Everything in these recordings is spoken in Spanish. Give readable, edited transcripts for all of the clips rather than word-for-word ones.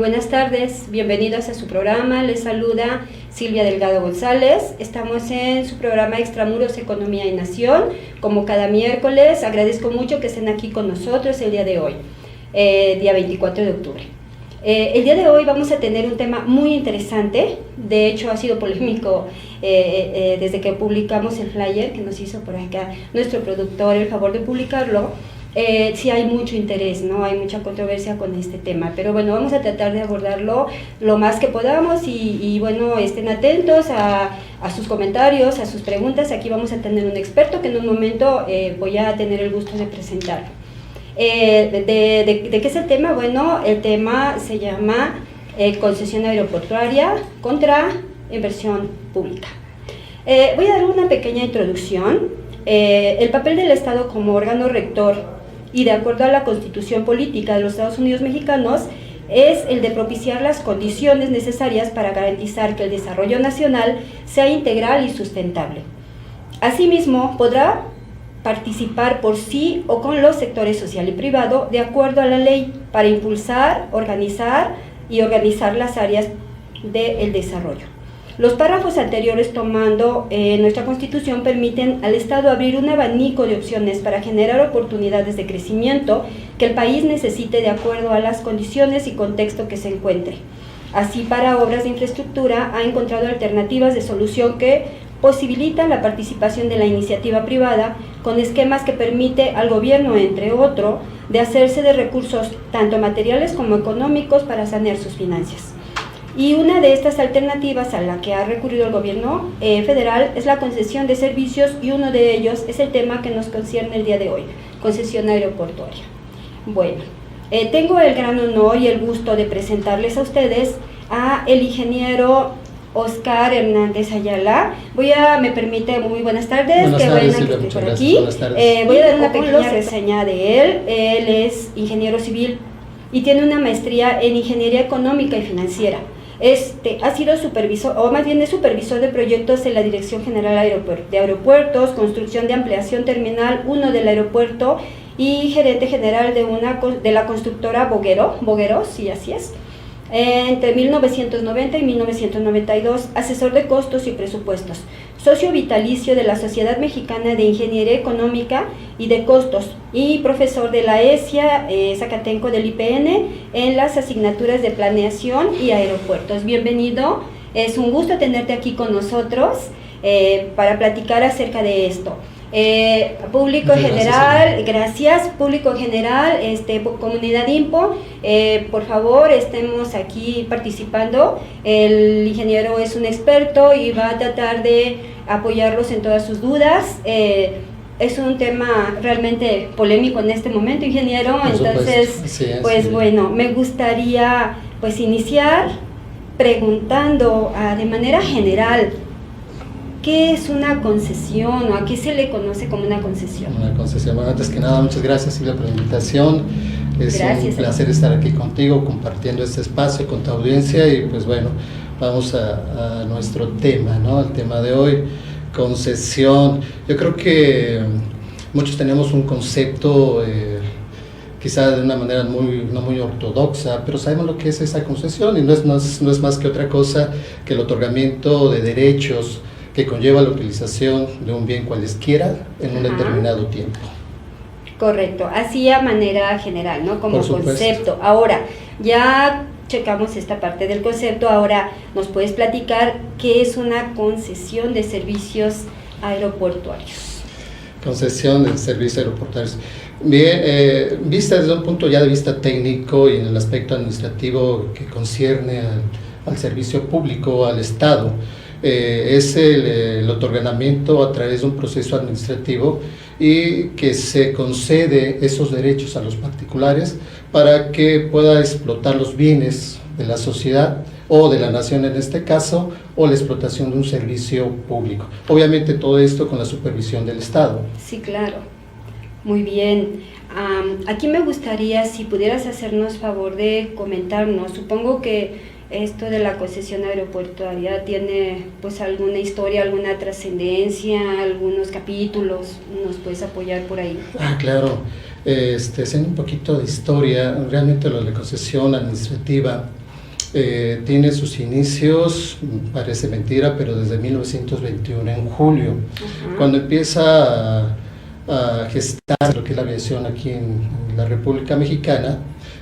buenas tardes, bienvenidos a su programa, les saluda Silvia Delgado González. Estamos en su programa Extramuros, Economía y Nación. Como cada miércoles, agradezco mucho que estén aquí con nosotros el día de hoy, día 24 de octubre. El día de hoy vamos a tener un tema muy interesante, de hecho ha sido polémico desde que publicamos el flyer que nos hizo por acá nuestro productor el favor de publicarlo. Sí hay mucho interés, ¿no? Hay mucha controversia con este tema, pero bueno, vamos a tratar de abordarlo lo más que podamos y bueno, estén atentos a sus comentarios, a sus preguntas. Aquí vamos a tener un experto que en un momento voy a tener el gusto de presentar. ¿De qué es el tema? Bueno, el tema se llama concesión aeroportuaria contra inversión pública. Voy a dar una pequeña introducción. El papel del Estado como órgano rector y de acuerdo a la Constitución Política de los Estados Unidos Mexicanos es el de propiciar las condiciones necesarias para garantizar que el desarrollo nacional sea integral y sustentable. Asimismo, podrá participar por sí o con los sectores social y privado de acuerdo a la ley para impulsar, organizar las áreas del desarrollo. Los párrafos anteriores tomando nuestra Constitución permiten al Estado abrir un abanico de opciones para generar oportunidades de crecimiento que el país necesite de acuerdo a las condiciones y contexto que se encuentre. Así, para obras de infraestructura ha encontrado alternativas de solución que posibilitan la participación de la iniciativa privada con esquemas que permite al gobierno, entre otros, de hacerse de recursos tanto materiales como económicos para sanear sus finanzas. Y una de estas alternativas a la que ha recurrido el gobierno federal es la concesión de servicios, y uno de ellos es el tema que nos concierne el día de hoy, concesión aeroportuaria. Bueno, tengo el gran honor y el gusto de presentarles a ustedes a el ingeniero Oscar Hernández Ayala. Me permite, muy buenas tardes, qué buena que esté por aquí. Voy a dar una pequeña reseña de él. Él es ingeniero civil y tiene una maestría en ingeniería económica y financiera. Ha sido supervisor, o más bien es supervisor de proyectos en la Dirección General de Aeropuertos, construcción de ampliación terminal 1 del aeropuerto y gerente general de la constructora Bogueros, sí, así es. Entre 1990 y 1992, asesor de costos y presupuestos, socio vitalicio de la Sociedad Mexicana de Ingeniería Económica y de Costos y profesor de la ESIA Zacatenco del IPN en las asignaturas de planeación y aeropuertos. Bienvenido, es un gusto tenerte aquí con nosotros para platicar acerca de esto. Público general, gracias, público general, comunidad INPO, por favor estemos aquí participando. El ingeniero es un experto y va a tratar de apoyarlos en todas sus dudas. Es un tema realmente polémico en este momento, ingeniero, entonces pues bueno, me gustaría pues iniciar preguntando de manera general, ¿qué es una concesión o a qué se le conoce como una concesión? Una concesión. Bueno, antes que nada, muchas gracias, Silvia, por la invitación. Es un placer estar aquí contigo, compartiendo este espacio con tu audiencia y pues bueno, vamos a nuestro tema, ¿no? El tema de hoy, concesión. Yo creo que muchos tenemos un concepto quizá de una manera no muy ortodoxa, pero sabemos lo que es esa concesión y no es más que otra cosa que el otorgamiento de derechos que conlleva la utilización de un bien cualesquiera en un determinado tiempo. Correcto, así a manera general, ¿no? Como concepto. Ahora, ya checamos esta parte del concepto, ahora nos puedes platicar qué es una concesión de servicios aeroportuarios. Concesión de servicios aeroportuarios. Bien, vista desde un punto ya de vista técnico y en el aspecto administrativo que concierne al servicio público, al Estado, es el otorgamiento a través de un proceso administrativo y que se concede esos derechos a los particulares para que pueda explotar los bienes de la sociedad o de la nación en este caso, o la explotación de un servicio público. Obviamente todo esto con la supervisión del Estado. Sí, claro. Muy bien. Aquí me gustaría si pudieras hacernos favor de comentarnos, supongo que esto de la concesión aeroportuaria tiene pues alguna historia, alguna trascendencia, algunos capítulos, ¿nos puedes apoyar por ahí? Claro, haciendo un poquito de historia, realmente lo de la concesión administrativa tiene sus inicios, parece mentira, pero desde 1921, en julio, cuando empieza a gestar lo que es la aviación aquí en la República Mexicana,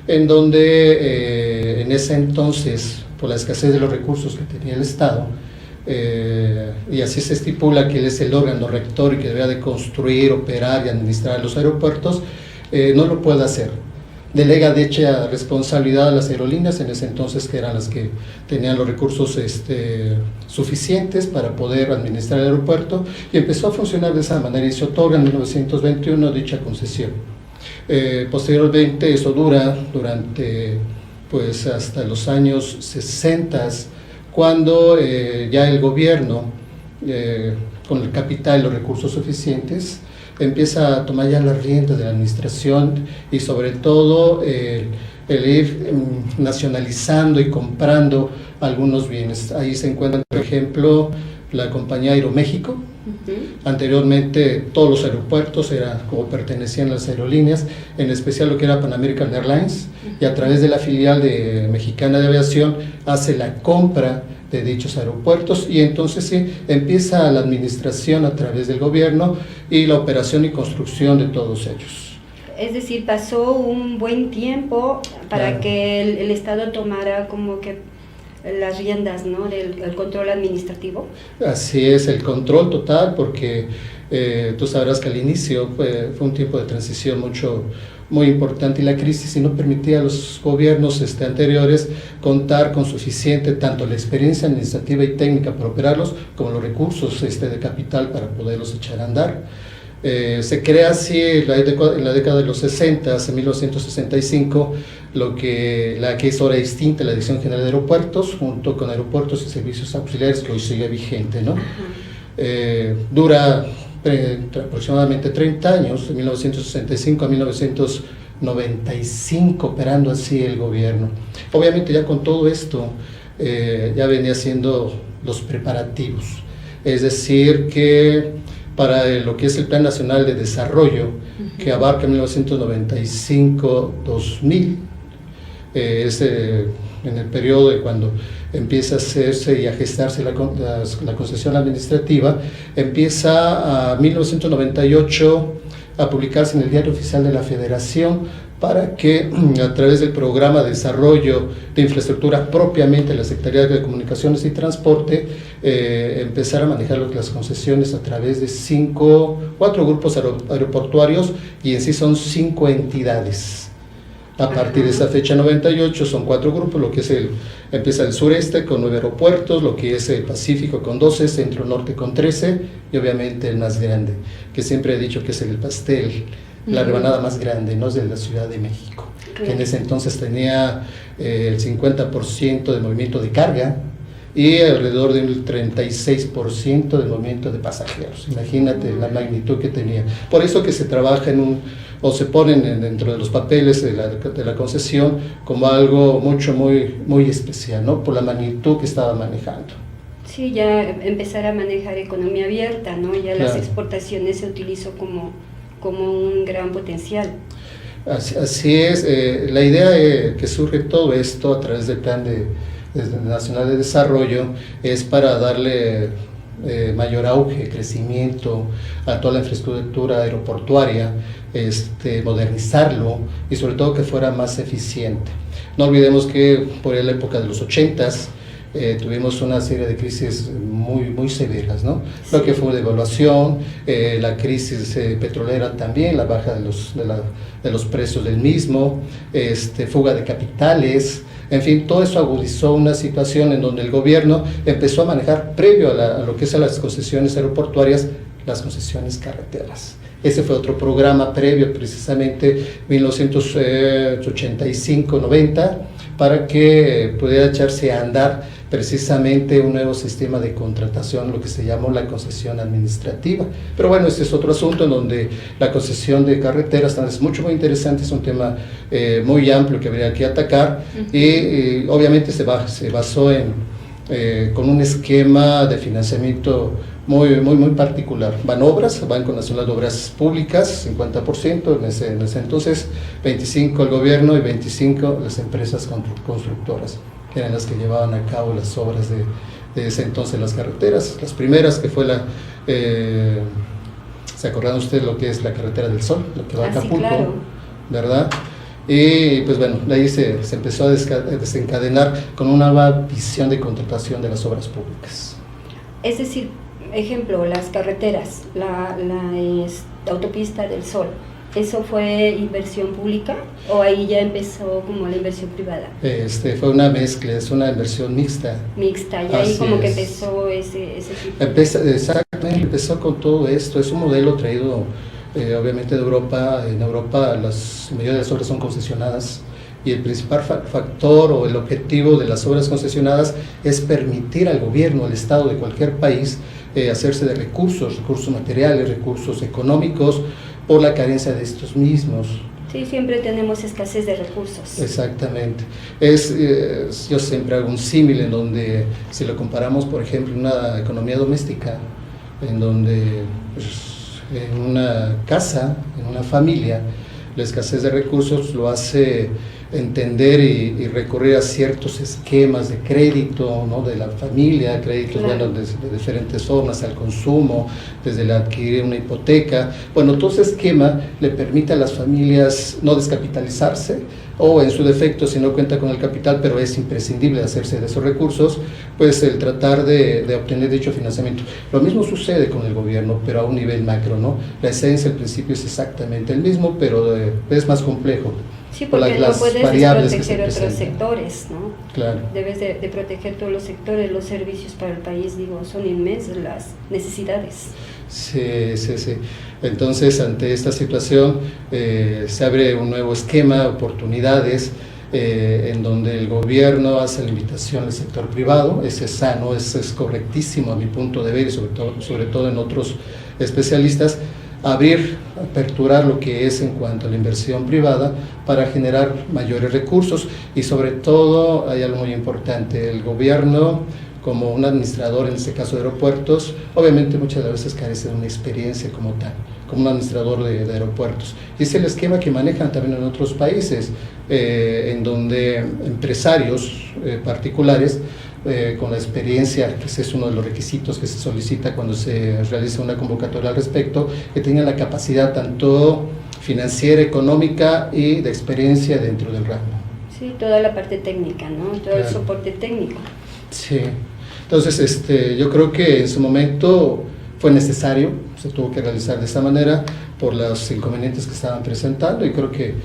en donde en ese entonces, por la escasez de los recursos que tenía el Estado, y así se estipula que él es el órgano rector y que debería de construir, operar y administrar los aeropuertos, no lo puede hacer. Delega de hecha responsabilidad a las aerolíneas en ese entonces, que eran las que tenían los recursos suficientes para poder administrar el aeropuerto, y empezó a funcionar de esa manera y se otorga en 1921 dicha concesión. Posteriormente eso dura durante pues hasta los años 60, cuando ya el gobierno con el capital y los recursos suficientes empieza a tomar ya las riendas de la administración y sobre todo el ir nacionalizando y comprando algunos bienes. Ahí se encuentran, por ejemplo, la compañía Aeroméxico. Anteriormente todos los aeropuertos eran como pertenecían a las aerolíneas, en especial lo que era Pan American Airlines, y a través de la filial mexicana de aviación hace la compra de dichos aeropuertos, y entonces sí, empieza la administración a través del gobierno y la operación y construcción de todos ellos. Es decir, pasó un buen tiempo para Claro. que el Estado tomara como que las riendas, ¿no?, del control administrativo. Así es, el control total, porque tú sabrás que al inicio fue un tiempo de transición muy importante, y la crisis no permitía a los gobiernos anteriores contar con suficiente, tanto la experiencia administrativa y técnica para operarlos, como los recursos de capital para poderlos echar a andar. Se crea así en la década de los 60, en 1965, la que es ahora extinta, la Dirección General de Aeropuertos, junto con Aeropuertos y Servicios Auxiliares, que hoy sigue vigente, ¿no? Dura aproximadamente 30 años, de 1965 a 1995, operando así el gobierno. Obviamente ya con todo esto ya venía haciendo los preparativos, es decir que para lo que es el Plan Nacional de Desarrollo, que abarca 1995-2000, en el periodo de cuando empieza a hacerse y a gestarse la concesión administrativa, empieza a 1998 a publicarse en el Diario Oficial de la Federación, para que a través del Programa de Desarrollo de Infraestructura propiamente la Secretaría de Comunicaciones y Transporte empezar a manejar las concesiones a través de 4 grupos aeroportuarios, y en sí son 5 entidades. A partir de esa fecha 98 son 4 grupos, lo que es empieza el sureste con 9 aeropuertos, lo que es el Pacífico con 12, Centro Norte con 13, y obviamente el más grande, que siempre he dicho que es el pastel, la rebanada más grande, ¿no?, es de la Ciudad de México, que en ese entonces tenía el 50% de movimiento de carga y alrededor del 36% de movimiento de pasajeros. Imagínate la magnitud que tenía. Por eso que se trabaja o se ponen dentro de los papeles de la concesión como algo muy especial, ¿no?, por la magnitud que estaba manejando. Sí, ya empezar a manejar economía abierta, ¿no? Ya Claro. las exportaciones se utilizó como un gran potencial. Así es, la idea que surge todo esto a través del Plan Nacional de Desarrollo es para darle mayor auge, crecimiento a toda la infraestructura aeroportuaria, modernizarlo y sobre todo que fuera más eficiente. No olvidemos que por la época de los 80s tuvimos una serie de crisis muy severas, ¿no? Sí. Lo que fue devaluación, la crisis petrolera también, la baja de los precios del mismo, fuga de capitales, en fin, todo eso agudizó una situación en donde el gobierno empezó a manejar, previo a lo que es a las concesiones aeroportuarias, las concesiones carreteras. Ese fue otro programa previo, precisamente 1985-90, para que pudiera echarse a andar precisamente un nuevo sistema de contratación, lo que se llamó la concesión administrativa. Pero bueno, este es otro asunto en donde la concesión de carreteras es muy interesante, es un tema muy amplio que habría que atacar, y obviamente se basó con un esquema de financiamiento muy particular. Van obras, Banco Nacional de Obras Públicas, 50%, en ese entonces, 25% el gobierno y 25% las empresas constructoras. que eran las que llevaban a cabo las obras de ese entonces las carreteras. Las primeras que fue ¿se acordan ustedes lo que es la Carretera del Sol? Lo que va a Acapulco, sí, claro. ¿Verdad? Y pues bueno, de ahí se empezó a desencadenar con una nueva visión de contratación de las obras públicas. Es decir, ejemplo, las carreteras, la autopista del Sol, ¿eso fue inversión pública o ahí ya empezó como la inversión privada? Fue una mezcla, es una inversión mixta. Mixta, y ahí como que empezó ese tipo. Exactamente, empezó con todo esto, es un modelo traído obviamente de Europa. En Europa la mayoría de las obras son concesionadas y el principal factor o el objetivo de las obras concesionadas es permitir al gobierno, al Estado de cualquier país hacerse de recursos materiales, recursos económicos, por la carencia de estos mismos. Sí, siempre tenemos escasez de recursos. Exactamente. Yo siempre hago un símil en donde, si lo comparamos, por ejemplo, una economía doméstica, en donde pues, en una casa, en una familia, la escasez de recursos lo hace entender y recurrir a ciertos esquemas de crédito, ¿no?, de la familia, créditos, claro, bueno, de diferentes formas, al consumo, desde el adquirir una hipoteca. Bueno, todo ese esquema le permite a las familias no descapitalizarse, o en su defecto, si no cuenta con el capital, pero es imprescindible hacerse de esos recursos, pues el tratar de obtener dicho financiamiento. Lo mismo sucede con el gobierno, pero a un nivel macro, ¿no? La esencia, el principio es exactamente el mismo, pero es más complejo. Sí, porque no puedes proteger otros sectores, ¿no? Claro. Debes de proteger todos los sectores, los servicios para el país, digo, son inmensas las necesidades. Sí. Entonces, ante esta situación, se abre un nuevo esquema, oportunidades, en donde el gobierno hace la invitación al sector privado. Es sano, es correctísimo a mi punto de ver, y sobre todo en otros especialistas, aperturar lo que es en cuanto a la inversión privada para generar mayores recursos. Y sobre todo hay algo muy importante: el gobierno, como un administrador, en este caso de aeropuertos, obviamente muchas de las veces carece de una experiencia como tal, como un administrador de aeropuertos. Y es el esquema que manejan también en otros países, en donde empresarios particulares, con la experiencia, que ese es uno de los requisitos que se solicita cuando se realiza una convocatoria al respecto, que tengan la capacidad tanto financiera, económica y de experiencia dentro del ramo. Sí, toda la parte técnica, ¿no? Todo el soporte técnico. Sí, entonces yo creo que en su momento fue necesario, se tuvo que realizar de esta manera por los inconvenientes que estaban presentando, y creo que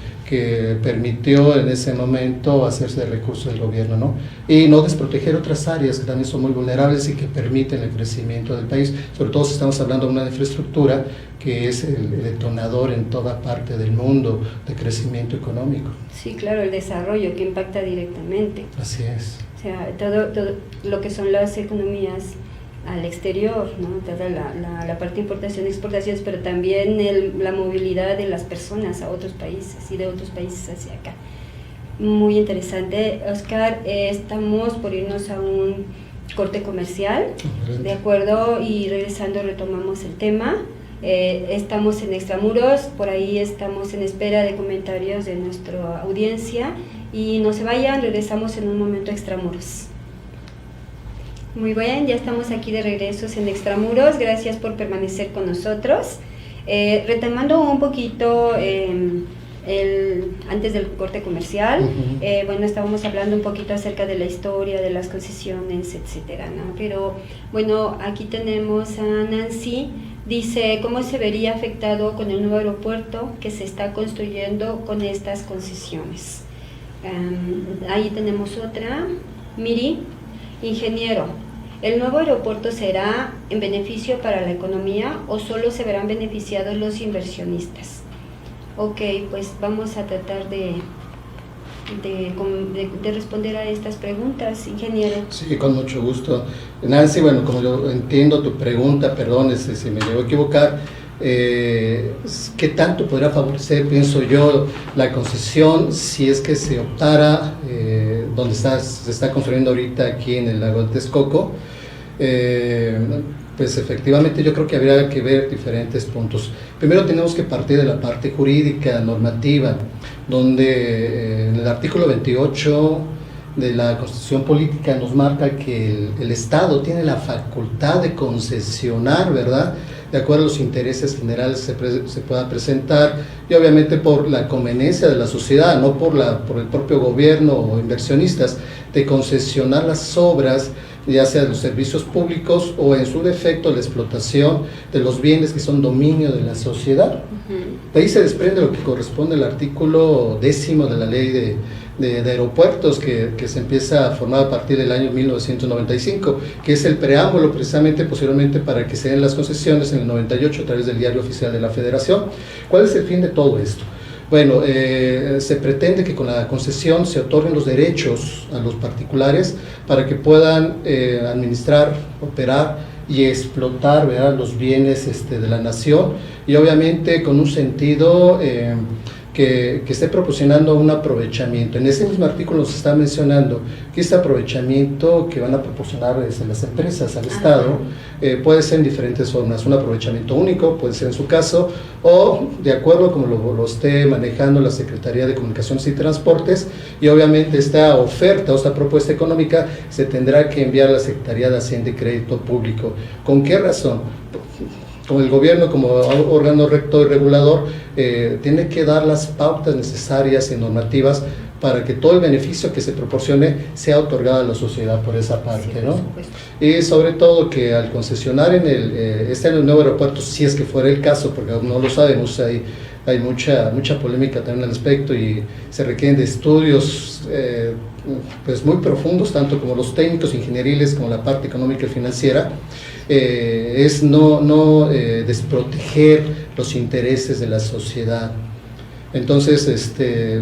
permitió en ese momento hacerse de recursos del gobierno, ¿no? Y no desproteger otras áreas que también son muy vulnerables y que permiten el crecimiento del país, sobre todo si estamos hablando de una infraestructura que es el detonador en toda parte del mundo de crecimiento económico. Sí, claro, el desarrollo que impacta directamente. Así es. O sea, todo lo que son las economías al exterior, ¿no? Toda la parte de importación y exportaciones, pero también la movilidad de las personas a otros países y de otros países hacia acá. Muy interesante. Oscar, estamos por irnos a un corte comercial, ¿de acuerdo? Y regresando retomamos el tema. Estamos en Extramuros, por ahí estamos en espera de comentarios de nuestra audiencia, y no se vayan, regresamos en un momento a Extramuros. Muy bien, ya estamos aquí de regreso en Extramuros, gracias por permanecer con nosotros. Retomando un poquito antes del corte comercial, bueno, estábamos hablando un poquito acerca de la historia, de las concesiones, etcétera, ¿no? Pero bueno, aquí tenemos a Nancy, dice, ¿cómo se vería afectado con el nuevo aeropuerto que se está construyendo con estas concesiones? Ahí tenemos otra, Miri, ingeniero, ¿el nuevo aeropuerto será en beneficio para la economía o solo se verán beneficiados los inversionistas? Ok, pues vamos a tratar de responder a estas preguntas, ingeniero. Sí, con mucho gusto. Nancy, bueno, como yo entiendo tu pregunta, perdón si me llevo a equivocar, ¿qué tanto podrá favorecer, pienso yo, la concesión si es que se optara donde se está construyendo ahorita aquí en el lago de Texcoco? Pues efectivamente yo creo que habría que ver diferentes puntos. Primero tenemos que partir de la parte jurídica, normativa, donde en el artículo 28 de la Constitución Política nos marca que el Estado tiene la facultad de concesionar, ¿verdad?, de acuerdo a los intereses generales se pueda presentar, y obviamente por la conveniencia de la sociedad, no por el propio gobierno o inversionistas, de concesionar las obras, ya sea de los servicios públicos o en su defecto la explotación de los bienes que son dominio de la sociedad. De ahí se desprende lo que corresponde al artículo 10 de la ley de aeropuertos que se empieza a formar a partir del año 1995, que es el preámbulo precisamente posteriormente para que se den las concesiones en el 98 a través del Diario Oficial de la Federación. ¿Cuál es el fin de todo esto? Bueno, se pretende que con la concesión se otorguen los derechos a los particulares para que puedan administrar, operar y explotar, ¿verdad?, los bienes de la nación, y obviamente con un sentido que esté proporcionando un aprovechamiento. En ese mismo artículo se está mencionando que este aprovechamiento que van a proporcionar las empresas al Estado puede ser en diferentes formas. Un aprovechamiento único, puede ser en su caso, o de acuerdo como lo esté manejando la Secretaría de Comunicaciones y Transportes, y obviamente esta oferta o esta propuesta económica se tendrá que enviar a la Secretaría de Hacienda y Crédito Público. ¿Con qué razón? Como el gobierno, como órgano rector y regulador, tiene que dar las pautas necesarias y normativas para que todo el beneficio que se proporcione sea otorgado a la sociedad por esa parte, sí, ¿no? Y sobre todo que al concesionar en el nuevo aeropuerto, si es que fuera el caso, porque aún no lo sabemos, hay mucha polémica también al respecto y se requieren de estudios pues muy profundos, tanto como los técnicos, ingenieriles, como la parte económica y financiera. Es no desproteger los intereses de la sociedad. Entonces,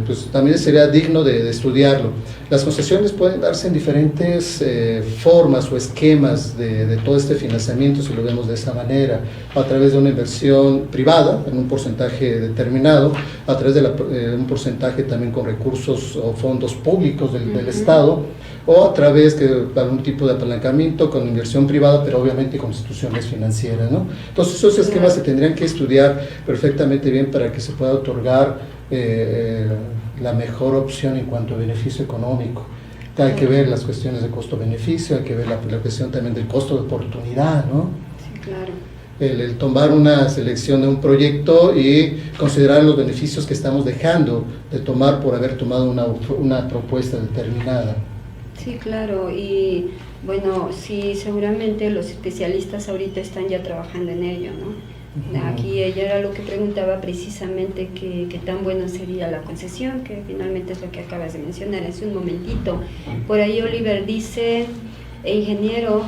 pues también sería digno de estudiarlo. Las concesiones pueden darse en diferentes formas o esquemas de todo este financiamiento, si lo vemos de esa manera, a través de una inversión privada, en un porcentaje determinado, a través de un porcentaje también con recursos o fondos públicos del Estado, o a través de algún tipo de apalancamiento con inversión privada, pero obviamente con instituciones financieras, ¿no? Entonces esos esquemas se tendrían que estudiar perfectamente bien para que se pueda otorgar la mejor opción en cuanto a beneficio económico. Hay que ver las cuestiones de costo-beneficio, hay que ver la cuestión también del costo de oportunidad, ¿no? Sí, claro. El tomar una selección de un proyecto y considerar los beneficios que estamos dejando de tomar por haber tomado una propuesta determinada. Sí, claro, y bueno, sí, seguramente los especialistas ahorita están ya trabajando en ello, ¿no? Aquí ella era lo que preguntaba precisamente qué tan buena sería la concesión, que finalmente es lo que acabas de mencionar hace un momentito. Por ahí Oliver dice, ingeniero,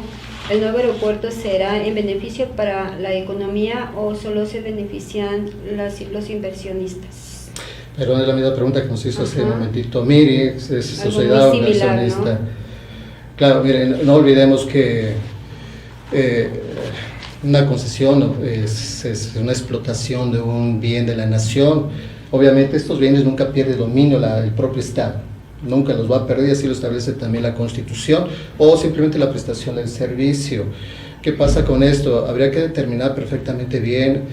¿el nuevo aeropuerto será en beneficio para la economía o solo se benefician los inversionistas? Pero es la misma pregunta que nos hizo hace un momentito Miri, es sociedad inversionista. ¿No? Claro, miren, no olvidemos que una concesión es una explotación de un bien de la nación. Obviamente estos bienes nunca pierde dominio el propio Estado, nunca los va a perder, así lo establece también la Constitución, o simplemente la prestación del servicio. ¿Qué pasa con esto? Habría que determinar perfectamente bien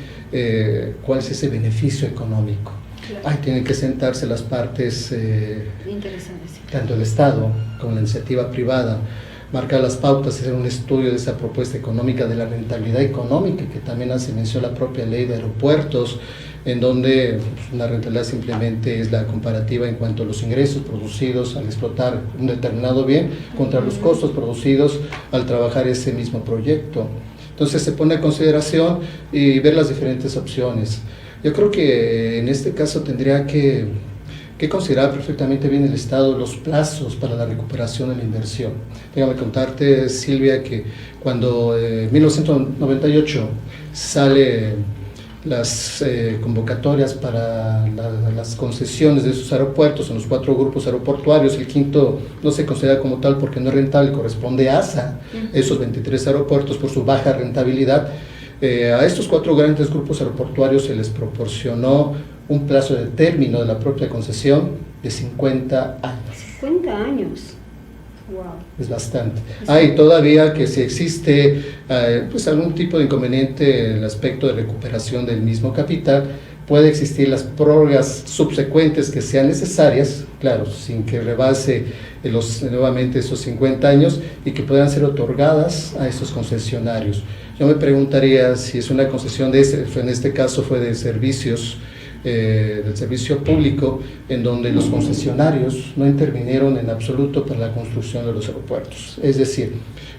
cuál es ese beneficio económico. Claro. Tienen que sentarse las partes, tanto el Estado como la iniciativa privada, marcar las pautas, hacer un estudio de esa propuesta económica, de la rentabilidad económica, que también hace mención la propia ley de aeropuertos, en donde una rentabilidad simplemente es la comparativa en cuanto a los ingresos producidos al explotar un determinado bien contra los costos producidos al trabajar ese mismo proyecto. Entonces se pone a consideración y ver las diferentes opciones. Yo creo que en este caso tendría que considerar perfectamente bien el Estado los plazos para la recuperación de la inversión. Déjame contarte, Silvia, que cuando en 1998 sale las convocatorias para las concesiones de esos aeropuertos en los 4 grupos aeroportuarios, el quinto no se considera como tal porque no es rentable, corresponde a ASA, esos 23 aeropuertos por su baja rentabilidad. A estos 4 grandes grupos aeroportuarios se les proporcionó un plazo de término de la propia concesión de 50 años. 50 años. Wow. Es bastante. Hay todavía que si existe pues algún tipo de inconveniente en el aspecto de recuperación del mismo capital, puede existir las prórrogas subsecuentes que sean necesarias, claro, sin que rebase nuevamente esos 50 años y que puedan ser otorgadas a esos concesionarios. Yo me preguntaría si es una concesión en este caso fue de servicios, del servicio público, en donde los concesionarios no intervinieron en absoluto para la construcción de los aeropuertos. Es decir,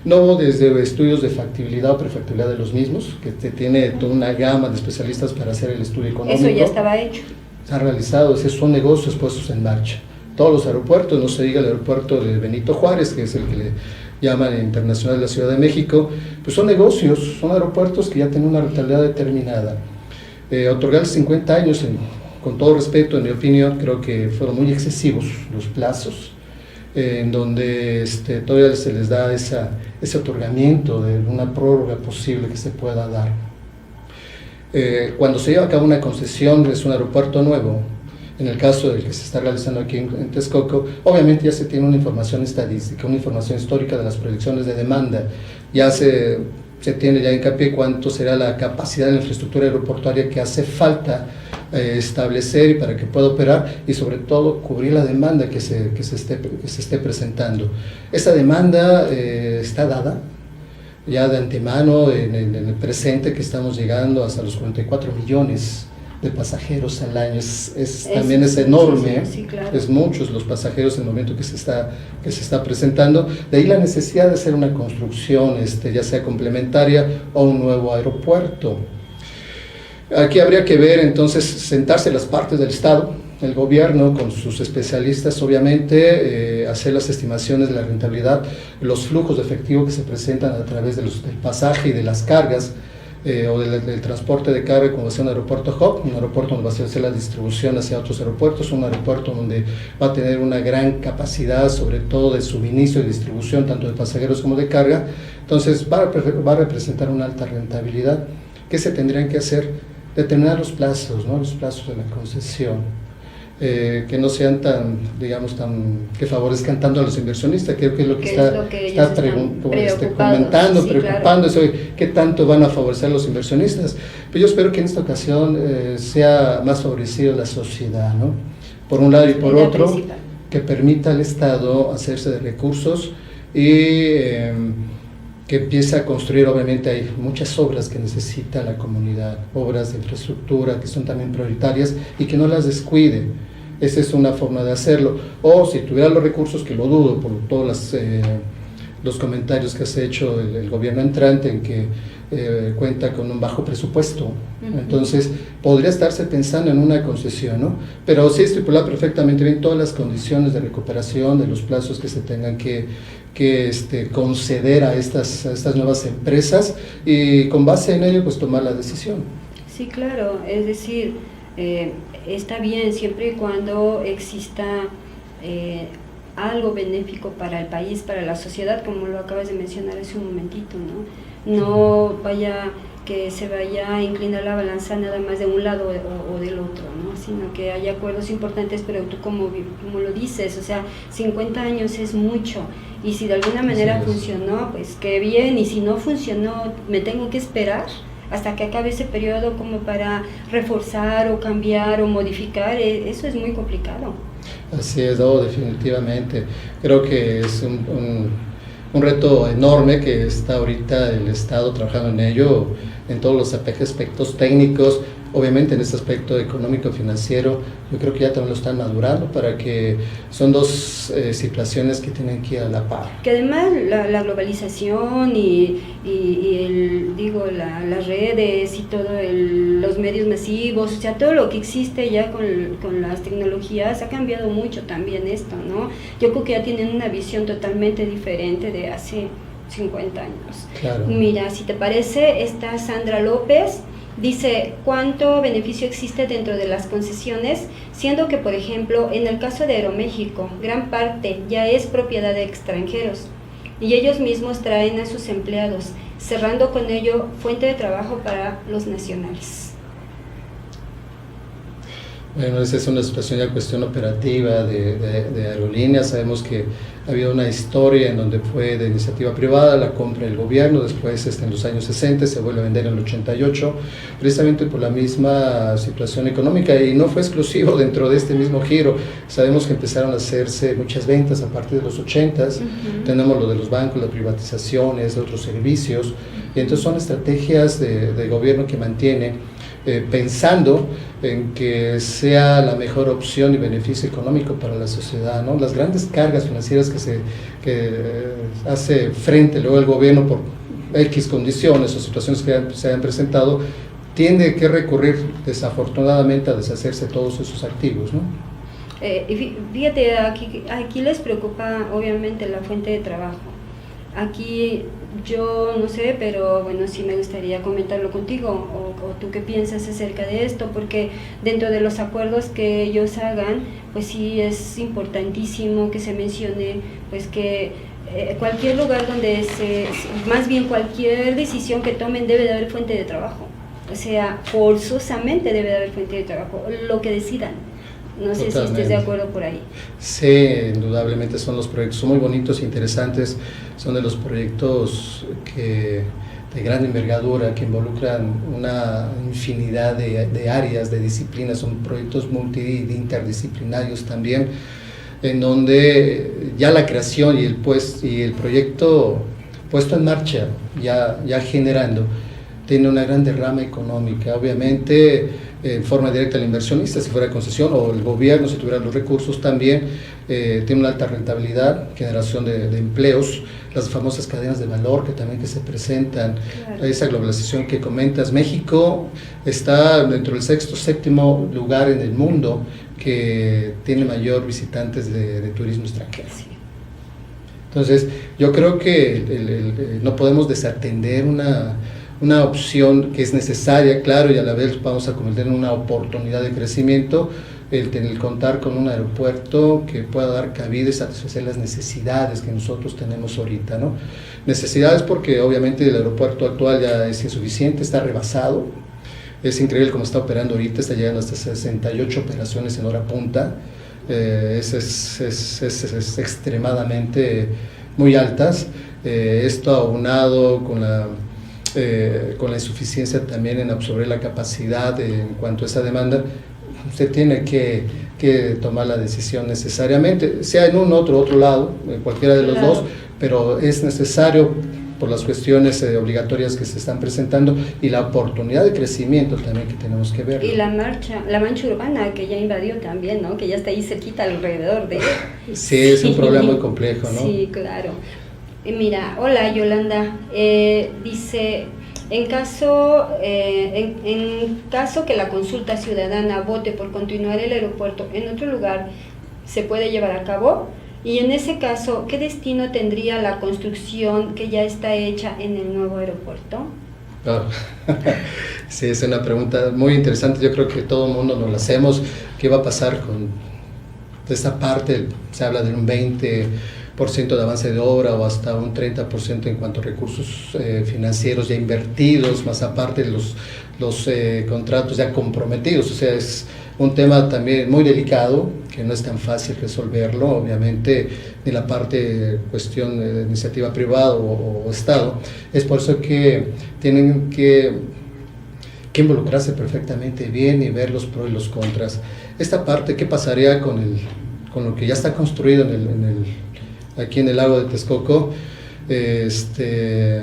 no desde estudios de factibilidad o prefactibilidad de los mismos, que tiene toda una gama de especialistas para hacer el estudio económico. Eso ya estaba hecho. Se ha realizado, esos son negocios puestos en marcha. Todos los aeropuertos, no se diga el aeropuerto de Benito Juárez, que es el que le llaman internacional de la Ciudad de México, pues son negocios, son aeropuertos que ya tienen una rentabilidad determinada. Otorgar 50 años, con todo respeto, en mi opinión, creo que fueron muy excesivos los plazos, en donde todavía se les da ese otorgamiento de una prórroga posible que se pueda dar. Cuando se lleva a cabo una concesión, es un aeropuerto nuevo, en el caso del que se está realizando aquí en Texcoco, obviamente ya se tiene una información estadística, una información histórica de las proyecciones de demanda, ya se tiene ya hincapié cuánto será la capacidad de la infraestructura aeroportuaria que hace falta establecer y para que pueda operar, y sobre todo cubrir la demanda que se esté presentando. Esa demanda está dada ya de antemano en el presente, que estamos llegando hasta los 44 millones de pasajeros al año. También es enorme, sí, claro. Es muchos los pasajeros en el momento que se está presentando. De ahí la necesidad de hacer una construcción, ya sea complementaria o un nuevo aeropuerto. Aquí habría que ver entonces, sentarse las partes del Estado, el gobierno con sus especialistas, obviamente, hacer las estimaciones de la rentabilidad, los flujos de efectivo que se presentan a través del pasaje y de las cargas, o del transporte de carga, como va a ser un aeropuerto hub, un aeropuerto donde va a hacer la distribución hacia otros aeropuertos, un aeropuerto donde va a tener una gran capacidad, sobre todo de suministro y distribución, tanto de pasajeros como de carga. Entonces va a representar una alta rentabilidad. ¿Qué se tendrían que hacer? Determinar los plazos, ¿no? Los plazos de la concesión. Que no sean que favorezcan tanto a los inversionistas. Creo que es lo que está comentando, sí, preocupando, claro. ¿Qué tanto van a favorecer a los inversionistas? Pero yo espero que en esta ocasión sea más favorecido la sociedad, ¿no? Por un lado, y por otro, principal, que permita al Estado hacerse de recursos y que empiece a construir. Obviamente hay muchas obras que necesita la comunidad, obras de infraestructura que son también prioritarias, y que no las descuide. Esa es una forma de hacerlo. O si tuviera los recursos, que lo dudo por todos los comentarios que has hecho el gobierno entrante, en que cuenta con un bajo presupuesto. Entonces podría estarse pensando en una concesión, ¿no? Pero sí estipular perfectamente bien todas las condiciones de recuperación, de los plazos que se tengan que conceder a estas nuevas empresas, y con base en ello pues tomar la decisión. Sí, claro, es decir, está bien siempre y cuando exista algo benéfico para el país, para la sociedad, como lo acabas de mencionar hace un momentito, ¿no? No vaya que se vaya a inclinar la balanza nada más de un lado o del otro, ¿no? Sino que haya acuerdos importantes, pero tú como lo dices, o sea, 50 años es mucho, y si de alguna manera funcionó, pues qué bien, y si no funcionó, me tengo que esperar hasta que acabe ese periodo como para reforzar o cambiar o modificar. Eso es muy complicado. Así es, definitivamente. Creo que es un reto enorme que está ahorita el Estado trabajando en ello, en todos los aspectos técnicos. Obviamente en este aspecto económico-financiero, yo creo que ya también lo están madurando, para que son dos situaciones que tienen que ir a la par. Que además la globalización y las redes y todos los medios masivos, o sea, todo lo que existe ya con las tecnologías, ha cambiado mucho también esto, ¿no? Yo creo que ya tienen una visión totalmente diferente de hace 50 años. Claro. Mira, si te parece, está Sandra López. Dice, ¿cuánto beneficio existe dentro de las concesiones? Siendo que, por ejemplo, en el caso de Aeroméxico, gran parte ya es propiedad de extranjeros y ellos mismos traen a sus empleados, cerrando con ello fuente de trabajo para los nacionales. Bueno, esa es una situación ya cuestión operativa de aerolíneas. Sabemos que ha habido una historia en donde fue de iniciativa privada, la compra del gobierno, después en los años 60 se vuelve a vender en el 88, precisamente por la misma situación económica, y no fue exclusivo dentro de este mismo giro. Sabemos que empezaron a hacerse muchas ventas a partir de los 80s, tenemos lo de los bancos, las privatizaciones, otros servicios, y entonces son estrategias de gobierno que mantiene pensando en que sea la mejor opción y beneficio económico para la sociedad, ¿no? Las grandes cargas financieras que hace frente luego el gobierno por X condiciones o situaciones que se hayan presentado, tiene que recurrir desafortunadamente a deshacerse de todos esos activos, ¿no? Y fíjate, aquí les preocupa obviamente la fuente de trabajo. Aquí yo no sé, pero bueno, sí me gustaría comentarlo contigo, o tú qué piensas acerca de esto, porque dentro de los acuerdos que ellos hagan, pues sí es importantísimo que se mencione, pues que cualquier lugar donde más bien cualquier decisión que tomen debe de haber fuente de trabajo, o sea, forzosamente debe de haber fuente de trabajo, lo que decidan. No sé si estés de acuerdo por ahí. Sí, indudablemente son los proyectos, son muy bonitos e interesantes, son de los proyectos de gran envergadura que involucran una infinidad de áreas, de disciplinas, son proyectos interdisciplinarios también, en donde ya la creación y el proyecto puesto en marcha, ya generando, tiene una gran derrama económica, obviamente en forma directa al inversionista, si fuera concesión, o el gobierno, si tuviera los recursos también, tiene una alta rentabilidad, generación de empleos, las famosas cadenas de valor que se presentan, claro. Esa globalización que comentas. México está dentro del séptimo lugar en el mundo que tiene mayor visitantes de turismo extranjero. Sí. Entonces, yo creo que no podemos desatender una opción que es necesaria, claro, y a la vez vamos a convertir en una oportunidad de crecimiento, el contar con un aeropuerto que pueda dar cabida y satisfacer las necesidades que nosotros tenemos ahorita, ¿no? Necesidades porque obviamente el aeropuerto actual ya es insuficiente, está rebasado, es increíble cómo está operando ahorita, está llegando hasta 68 operaciones en hora punta, es extremadamente muy altas, esto aunado con la insuficiencia también en absorber la capacidad en cuanto a esa demanda, usted tiene que tomar la decisión necesariamente, sea en un otro lado, en cualquiera de los dos, pero es necesario por las cuestiones obligatorias que se están presentando y la oportunidad de crecimiento también que tenemos que ver. Y la mancha urbana que ya invadió también, ¿no? Que ya está ahí cerquita alrededor de... Sí, es un problema muy complejo, ¿no? Sí, claro. Mira, hola Yolanda, dice, en caso que la consulta ciudadana vote por continuar el aeropuerto en otro lugar, ¿se puede llevar a cabo? Y en ese caso, ¿qué destino tendría la construcción que ya está hecha en el nuevo aeropuerto? Oh. Sí, es una pregunta muy interesante, yo creo que todo el mundo nos la hacemos. ¿Qué va a pasar con esta parte? Se habla de un 20% de avance de obra o hasta un 30% en cuanto a recursos financieros ya invertidos, más aparte de los contratos ya comprometidos. O sea, es un tema también muy delicado, que no es tan fácil resolverlo, obviamente, ni la parte cuestión de iniciativa privada o Estado. Es por eso que tienen que involucrarse perfectamente bien y ver los pros y los contras. Esta parte, ¿qué pasaría con lo que ya está construido aquí en el lago de Texcoco? Te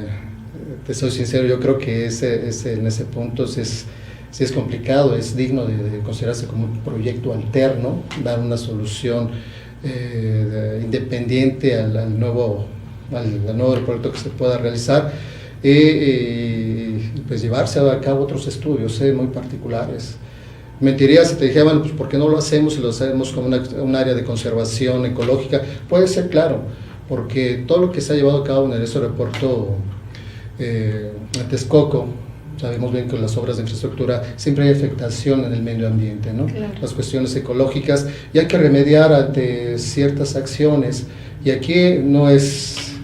soy sincero, yo creo que en ese punto sí es complicado, es digno de considerarse como un proyecto alterno, dar una solución independiente al nuevo proyecto que se pueda realizar y pues llevarse a cabo otros estudios muy particulares. Mentiría si te dijera, bueno, pues ¿por qué no lo hacemos y lo hacemos como un área de conservación ecológica? Puede ser, claro, porque todo lo que se ha llevado a cabo en el aeropuerto de Texcoco, sabemos bien que en las obras de infraestructura siempre hay afectación en el medio ambiente, ¿no? Claro. Las cuestiones ecológicas, y hay que remediar ante ciertas acciones, y aquí no es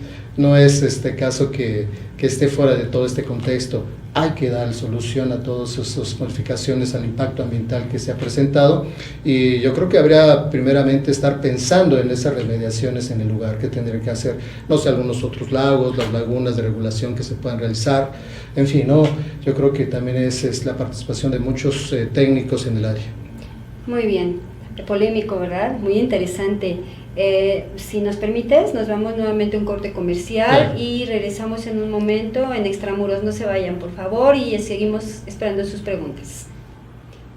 caso que esté fuera de todo este contexto. hay que dar solución a todas esas modificaciones al impacto ambiental que se ha presentado, y yo creo que habría primeramente estar pensando en esas remediaciones en el lugar que tendría que hacer, no sé, algunos otros lagos, las lagunas de regulación que se puedan realizar, en fin, ¿no? Yo creo que también es la participación de muchos técnicos en el área. Muy bien, polémico, ¿verdad? Muy interesante. Si nos permites, nos vamos nuevamente a un corte comercial y regresamos en un momento en Extramuros. No se vayan, por favor, y seguimos esperando sus preguntas.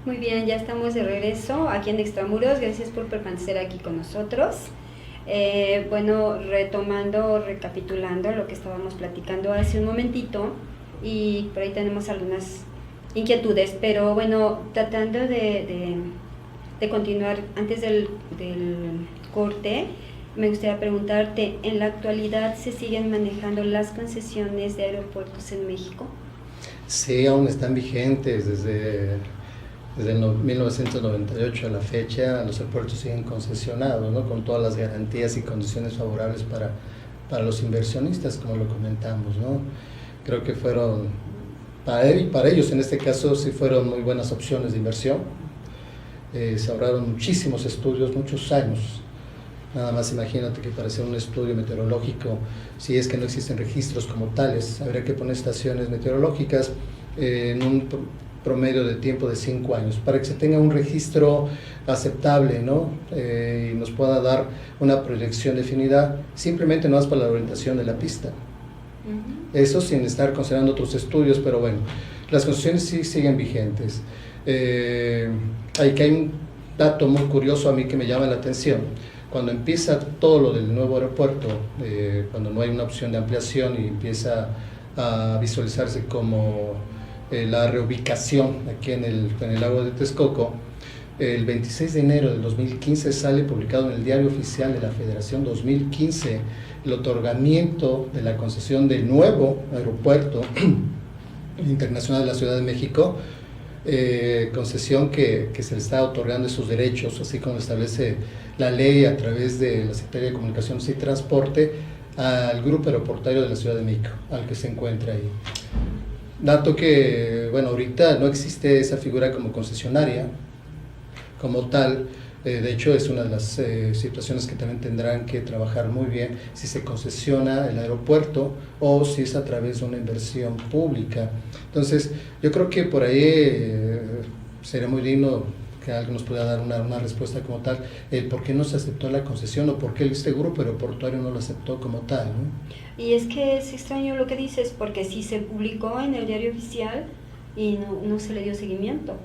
Muy bien, ya estamos de regreso aquí en Extramuros. Gracias por permanecer aquí con nosotros. Bueno, recapitulando lo que estábamos platicando hace un momentito, y por ahí tenemos algunas inquietudes, pero bueno, tratando de continuar antes del corte, me gustaría preguntarte, ¿en la actualidad se siguen manejando las concesiones de aeropuertos en México? Sí, aún están vigentes desde 1998 a la fecha. Los aeropuertos siguen concesionados, ¿no? Con todas las garantías y condiciones favorables para los inversionistas, como lo comentamos, ¿no? Creo que fueron, para ellos en este caso, sí fueron muy buenas opciones de inversión. Se ahorraron muchísimos estudios, muchos años. Nada más imagínate que para hacer un estudio meteorológico, si es que no existen registros como tales, habría que poner estaciones meteorológicas en un promedio de tiempo de 5 años, para que se tenga un registro aceptable, ¿no? Y nos pueda dar una proyección definida, simplemente no más para la orientación de la pista. Eso sin estar considerando otros estudios, pero bueno, las concesiones sí siguen vigentes. Hay un dato muy curioso a mí que me llama la atención. Cuando empieza todo lo del nuevo aeropuerto, cuando no hay una opción de ampliación y empieza a visualizarse como la reubicación aquí en el lago de Texcoco, el 26 de enero del 2015 sale publicado en el Diario Oficial de la Federación 2015 el otorgamiento de la concesión del nuevo aeropuerto internacional de la Ciudad de México, concesión que se le está otorgando esos derechos, así como establece la ley a través de la Secretaría de Comunicaciones y Transporte, al Grupo Aeroportuario de la Ciudad de México, al que se encuentra ahí. Dato que, bueno, ahorita no existe esa figura como concesionaria, como tal. De hecho, es una de las situaciones que también tendrán que trabajar muy bien si se concesiona el aeropuerto o si es a través de una inversión pública. Entonces, yo creo que por ahí sería muy digno que alguien nos pueda dar una respuesta como tal, el por qué no se aceptó la concesión o por qué este grupo aeroportuario no lo aceptó como tal, ¿no? Y es que es extraño lo que dices, porque sí se publicó en el Diario Oficial y no se le dio seguimiento.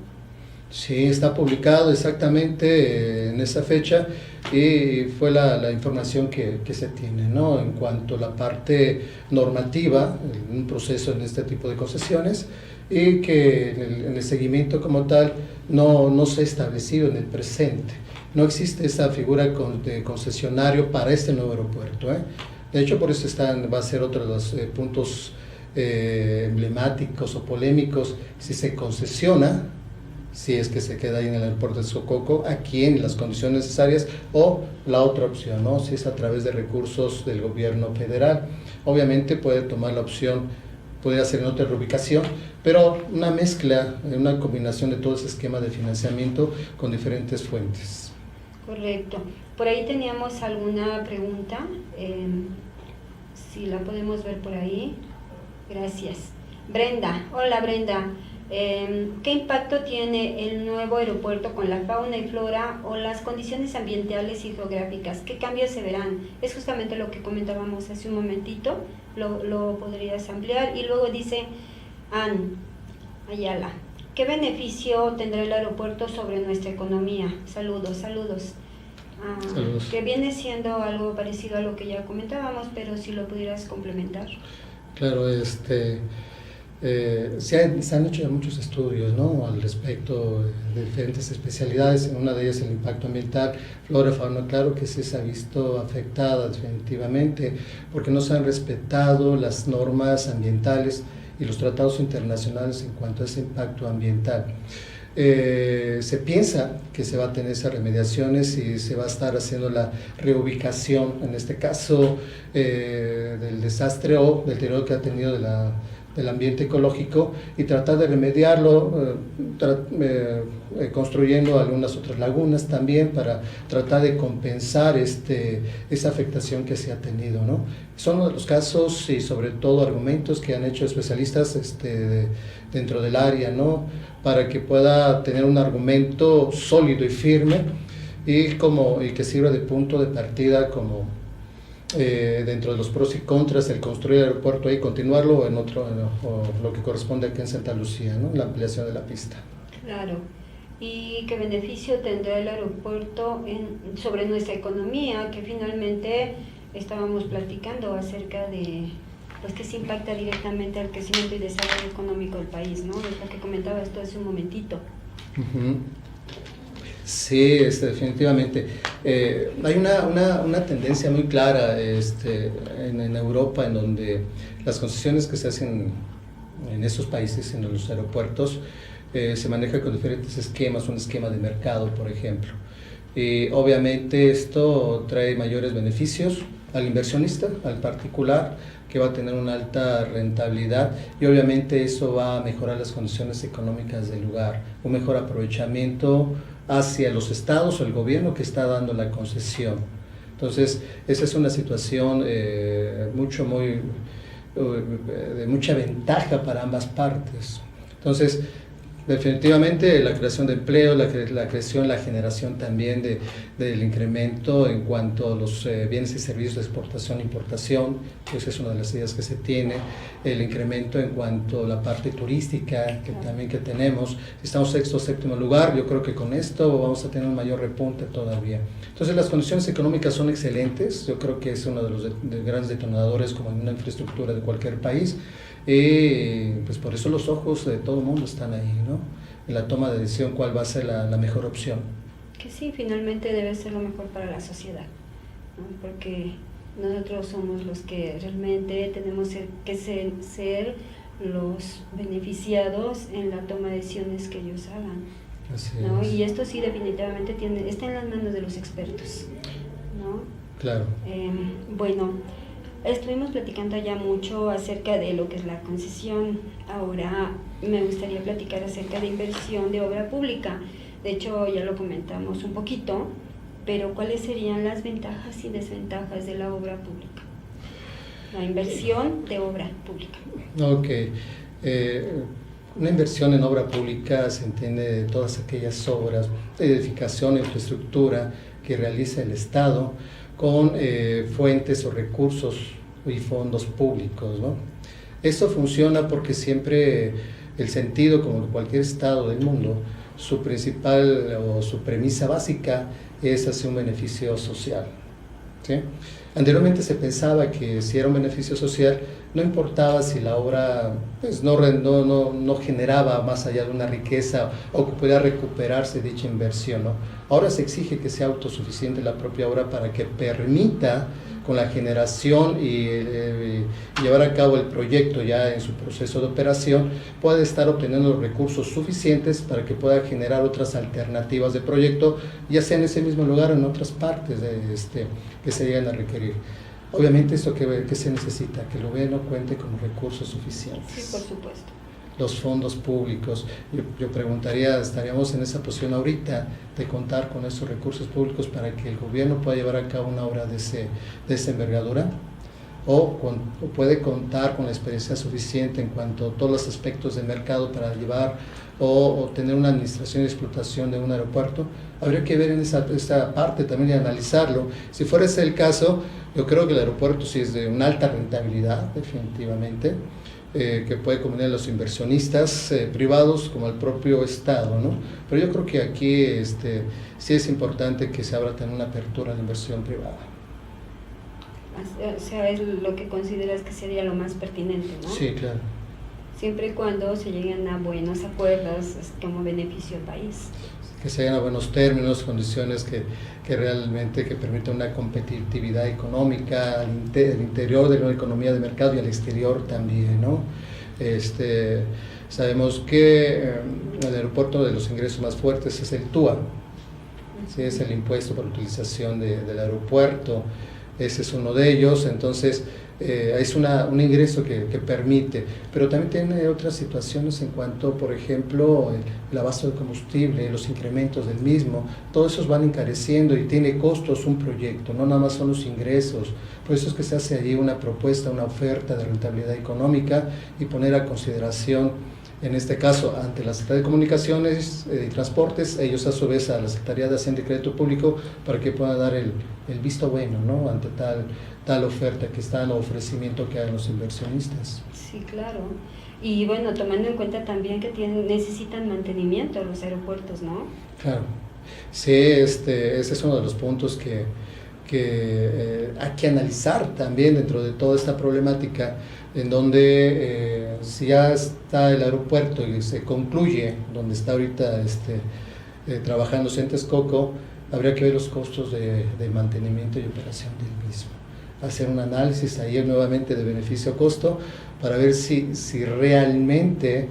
Sí, está publicado exactamente en esa fecha y fue la información que se tiene, ¿no? En cuanto a la parte normativa, un proceso en este tipo de concesiones, y que en el seguimiento como tal no se ha establecido en el presente. No existe esa figura de concesionario para este nuevo aeropuerto, ¿eh? De hecho, por eso va a ser otro de los puntos emblemáticos o polémicos, si se concesiona, si es que se queda ahí en el aeropuerto de Texcoco, aquí en las condiciones necesarias, o la otra opción, ¿no? Si es a través de recursos del gobierno federal. Obviamente puede tomar la opción, puede hacer en otra reubicación, pero una mezcla, una combinación de todo ese esquema de financiamiento con diferentes fuentes. Correcto. Por ahí teníamos alguna pregunta, si la podemos ver por ahí. Gracias. Brenda, hola Brenda. ¿Qué impacto tiene el nuevo aeropuerto con la fauna y flora o las condiciones ambientales y geográficas? ¿Qué cambios se verán? Es justamente lo que comentábamos hace un momentito, lo podrías ampliar. Y luego dice Ann Ayala, ¿qué beneficio tendrá el aeropuerto sobre nuestra economía? Saludos. Saludos. Que viene siendo algo parecido a lo que ya comentábamos, pero si lo pudieras complementar. Claro, se han hecho ya muchos estudios, ¿no?, al respecto de diferentes especialidades. En una de ellas el impacto ambiental, flora, fauna, claro que sí se ha visto afectada definitivamente, porque no se han respetado las normas ambientales y los tratados internacionales en cuanto a ese impacto ambiental. Se piensa que se va a tener esas remediaciones y se va a estar haciendo la reubicación, en este caso, del desastre o del deterioro que ha tenido del ambiente ecológico y tratar de remediarlo, construyendo algunas otras lagunas también para tratar de compensar esa afectación que se ha tenido, ¿no? Son los casos y sobre todo argumentos que han hecho especialistas dentro del área, ¿no? Para que pueda tener un argumento sólido y firme y que sirva de punto de partida como dentro de los pros y contras el construir el aeropuerto y continuarlo o lo que corresponde aquí en Santa Lucía, ¿no? La ampliación de la pista. Claro. ¿Y qué beneficio tendrá el aeropuerto sobre nuestra economía? Que finalmente estábamos platicando acerca de pues que se impacta directamente al crecimiento y desarrollo económico del país, ¿no? Es lo que comentaba esto hace un momentito. Uh-huh. Sí, definitivamente. Hay una tendencia muy clara en Europa, en donde las concesiones que se hacen en esos países, en los aeropuertos, se maneja con diferentes esquemas, un esquema de mercado, por ejemplo. Obviamente esto trae mayores beneficios al inversionista, al particular, que va a tener una alta rentabilidad y obviamente eso va a mejorar las condiciones económicas del lugar, un mejor aprovechamiento hacia los estados o el gobierno que está dando la concesión. Entonces, esa es una situación de mucha ventaja para ambas partes. Entonces, definitivamente la creación de empleo, la generación también del incremento en cuanto a los bienes y servicios de exportación e importación, pues es una de las ideas que se tiene, el incremento en cuanto a la parte turística que tenemos. Si estamos sexto o séptimo lugar, yo creo que con esto vamos a tener un mayor repunte todavía. Entonces las condiciones económicas son excelentes, yo creo que es uno de los grandes detonadores como en una infraestructura de cualquier país. Pues por eso los ojos de todo el mundo están ahí, ¿no? En la toma de decisión cuál va a ser la mejor opción. Que sí, finalmente debe ser lo mejor para la sociedad, ¿no? Porque nosotros somos los que realmente tenemos que ser los beneficiados en la toma de decisiones que ellos hagan. Así ¿no? es. Y esto sí definitivamente está en las manos de los expertos, ¿no? Claro. Bueno, estuvimos platicando ya mucho acerca de lo que es la concesión. Ahora me gustaría platicar acerca de inversión de obra pública. De hecho, ya lo comentamos un poquito, pero ¿cuáles serían las ventajas y desventajas de la obra pública? La inversión de obra pública. Ok. Una inversión en obra pública se entiende de todas aquellas obras de edificación e infraestructura que realiza el Estado con fuentes o recursos y fondos públicos, ¿no? Esto funciona porque siempre el sentido, como cualquier Estado del mundo, su principal o su premisa básica es hacer un beneficio social, ¿sí? Anteriormente se pensaba que si era un beneficio social, no importaba si la obra pues, no generaba más allá de una riqueza o que pudiera recuperarse dicha inversión, ¿no? Ahora se exige que sea autosuficiente la propia obra para que permita con la generación y llevar a cabo el proyecto ya en su proceso de operación, puede estar obteniendo los recursos suficientes para que pueda generar otras alternativas de proyecto, ya sea en ese mismo lugar o en otras partes que se lleguen a requerir. Obviamente esto que se necesita, que el gobierno cuente con los recursos suficientes. Sí, por supuesto. Los fondos públicos, yo preguntaría, ¿estaríamos en esa posición ahorita de contar con esos recursos públicos para que el gobierno pueda llevar a cabo una obra de esa envergadura? ¿O puede contar con la experiencia suficiente en cuanto a todos los aspectos del mercado para llevar o tener una administración y explotación de un aeropuerto? Habría que ver en esa parte también y analizarlo. Si fuera ese el caso, yo creo que el aeropuerto sí es de una alta rentabilidad, definitivamente, que puede combinar a los inversionistas privados como al propio Estado, ¿no? Pero yo creo que aquí sí es importante que se abra también una apertura a la inversión privada. O sea, es lo que consideras que sería lo más pertinente, ¿no? Sí, claro. Siempre y cuando se lleguen a buenos acuerdos como beneficio al país. Que se hagan a buenos términos, condiciones que realmente permitan una competitividad económica al interior de la economía de mercado y al exterior también, ¿no? Sabemos que el aeropuerto de los ingresos más fuertes es el TUA, ¿sí? Es el impuesto por utilización del aeropuerto, ese es uno de ellos. Entonces es un ingreso que permite, pero también tiene otras situaciones en cuanto, por ejemplo, el abasto de combustible, los incrementos del mismo, todos esos van encareciendo y tiene costos un proyecto, no nada más son los ingresos. Por eso es que se hace allí una propuesta, una oferta de rentabilidad económica y poner a consideración, en este caso, ante la Secretaría de Comunicaciones y Transportes, ellos a su vez a la Secretaría de Hacienda y Crédito Público, para que puedan dar el visto bueno, ¿no?, ante tal oferta que está, el ofrecimiento que hagan los inversionistas. Sí, claro. Y bueno, tomando en cuenta también que necesitan mantenimiento los aeropuertos, ¿no? Claro. Sí, ese es uno de los puntos que hay que analizar también dentro de toda esta problemática, en donde si ya está el aeropuerto y se concluye, donde está ahorita trabajándose en Texcoco, habría que ver los costos de mantenimiento y operación del mismo. Hacer un análisis ahí nuevamente de beneficio-costo para ver si realmente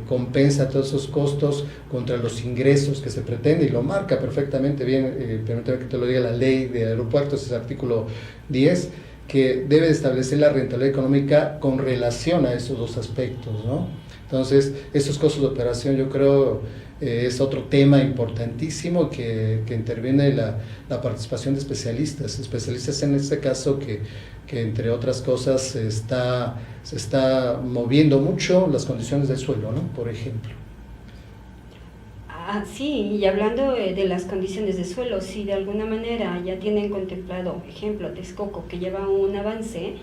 compensa todos esos costos contra los ingresos que se pretende, y lo marca perfectamente bien, permítame que te lo diga la ley de aeropuertos, es el artículo 10, que debe establecer la rentabilidad económica con relación a esos dos aspectos, ¿no? Entonces, esos costos de operación yo creo es otro tema importantísimo que interviene la participación de especialistas en este caso que entre otras cosas se está moviendo mucho las condiciones del suelo, ¿no?, por ejemplo. Sí, y hablando de las condiciones de suelo, si de alguna manera ya tienen contemplado, ejemplo, Texcoco, que lleva un avance,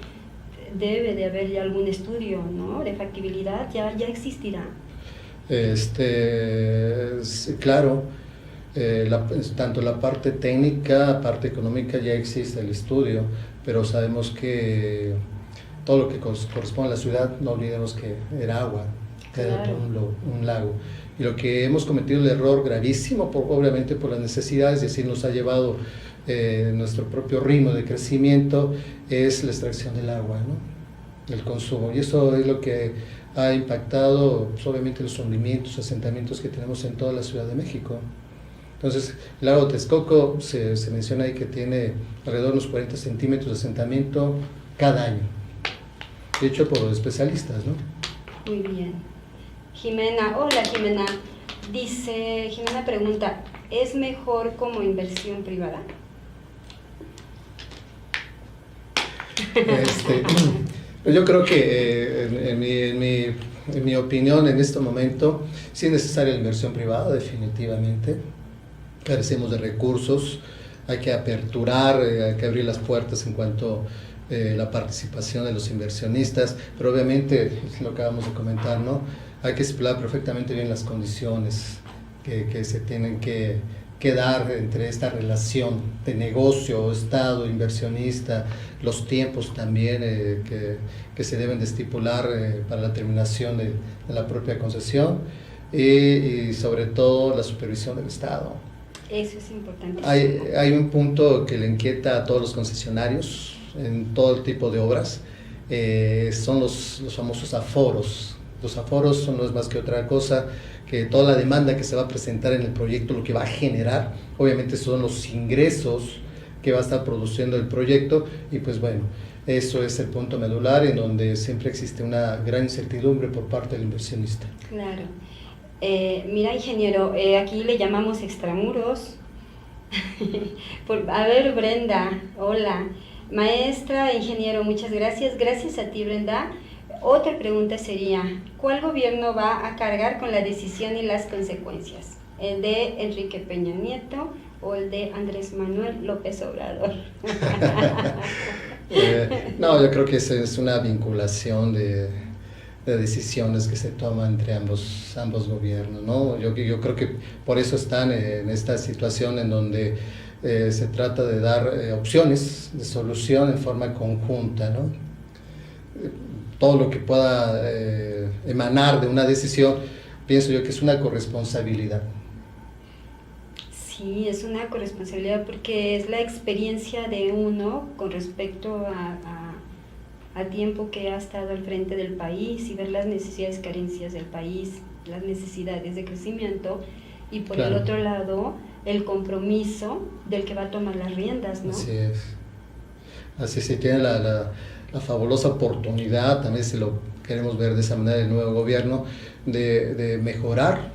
debe de haber ya algún estudio, ¿no?, de factibilidad, ya existirá. Claro, tanto la parte técnica, parte económica, ya existe el estudio, pero sabemos que todo lo que corresponde a la ciudad, no olvidemos que era agua, era Claro. un lago. Y lo que hemos cometido el error gravísimo, obviamente por las necesidades, y así nos ha llevado nuestro propio ritmo de crecimiento, es la extracción del agua, ¿no?, el consumo. Y eso es lo que ha impactado, pues, obviamente, los hundimientos, asentamientos que tenemos en toda la Ciudad de México. Entonces, el lago Texcoco se menciona ahí que tiene alrededor de unos 40 centímetros de asentamiento cada año, hecho por los especialistas, ¿no? Muy bien. Jimena, hola Jimena. Jimena pregunta, ¿es mejor como inversión privada? Yo creo que en mi opinión en este momento sí es necesaria la inversión privada, definitivamente. Carecemos de recursos, hay que aperturar, hay que abrir las puertas en cuanto a la participación de los inversionistas, pero obviamente es lo que acabamos de comentar, ¿no? Hay que explorar perfectamente bien las condiciones que se tienen que dar entre esta relación de negocio, Estado, inversionista, los tiempos también que se deben de estipular para la terminación de la propia concesión y sobre todo la supervisión del Estado. Eso es importante. Hay un punto que le inquieta a todos los concesionarios en todo tipo de obras, son los famosos aforos. Los aforos no es más que otra cosa que toda la demanda que se va a presentar en el proyecto, lo que va a generar, obviamente son los ingresos que va a estar produciendo el proyecto, y pues bueno, eso es el punto medular en donde siempre existe una gran incertidumbre por parte del inversionista. Claro. Mira, ingeniero, aquí le llamamos extramuros. A ver, Brenda, hola. Maestra, ingeniero, muchas gracias. Gracias a ti, Brenda. Otra pregunta sería, ¿cuál gobierno va a cargar con la decisión y las consecuencias? ¿El de Enrique Peña Nieto o el de Andrés Manuel López Obrador? No, yo creo que es una vinculación de decisiones que se toman entre ambos gobiernos, ¿no? Yo creo que por eso están en esta situación en donde se trata de dar opciones de solución en forma conjunta, ¿no? Todo lo que pueda emanar de una decisión, pienso yo que es una corresponsabilidad. Sí, es una corresponsabilidad porque es la experiencia de uno con respecto a tiempo que ha estado al frente del país y ver las necesidades, carencias del país, las necesidades de crecimiento, y por el otro lado el compromiso del que va a tomar las riendas, ¿no? Así es. Así se tiene la fabulosa oportunidad, también si lo queremos ver de esa manera, el nuevo gobierno, de mejorar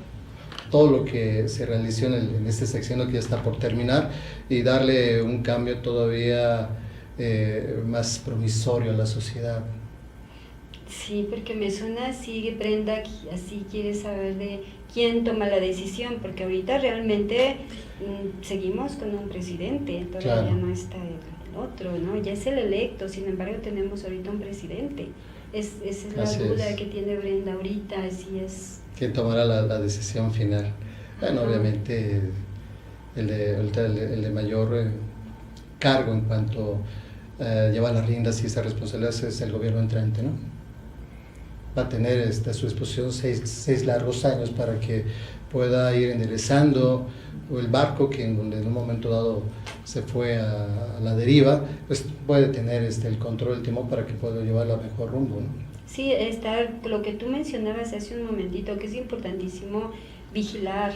todo lo que se realizó en este sexenio que ya está por terminar y darle un cambio todavía más promisorio a la sociedad. Sí, porque me suena así, Brenda, así quiere saber de quién toma la decisión, porque ahorita realmente seguimos con un presidente, todavía claro. no está el otro, ¿no? Ya es el electo, sin embargo tenemos ahorita un presidente. Esa es la Así duda es. que tiene Brenda ahorita, así es. ¿Quién tomará la decisión final? Bueno, Ajá. obviamente el de mayor cargo en cuanto lleva las riendas y esa responsabilidad es el gobierno entrante, ¿no? Va a tener a su disposición seis largos años para que pueda ir enderezando el barco que en donde en un momento dado se fue a la deriva, pues puede tener el control del timón para que pueda llevarlo a mejor rumbo, ¿no? Sí, lo que tú mencionabas hace un momentito, que es importantísimo vigilar,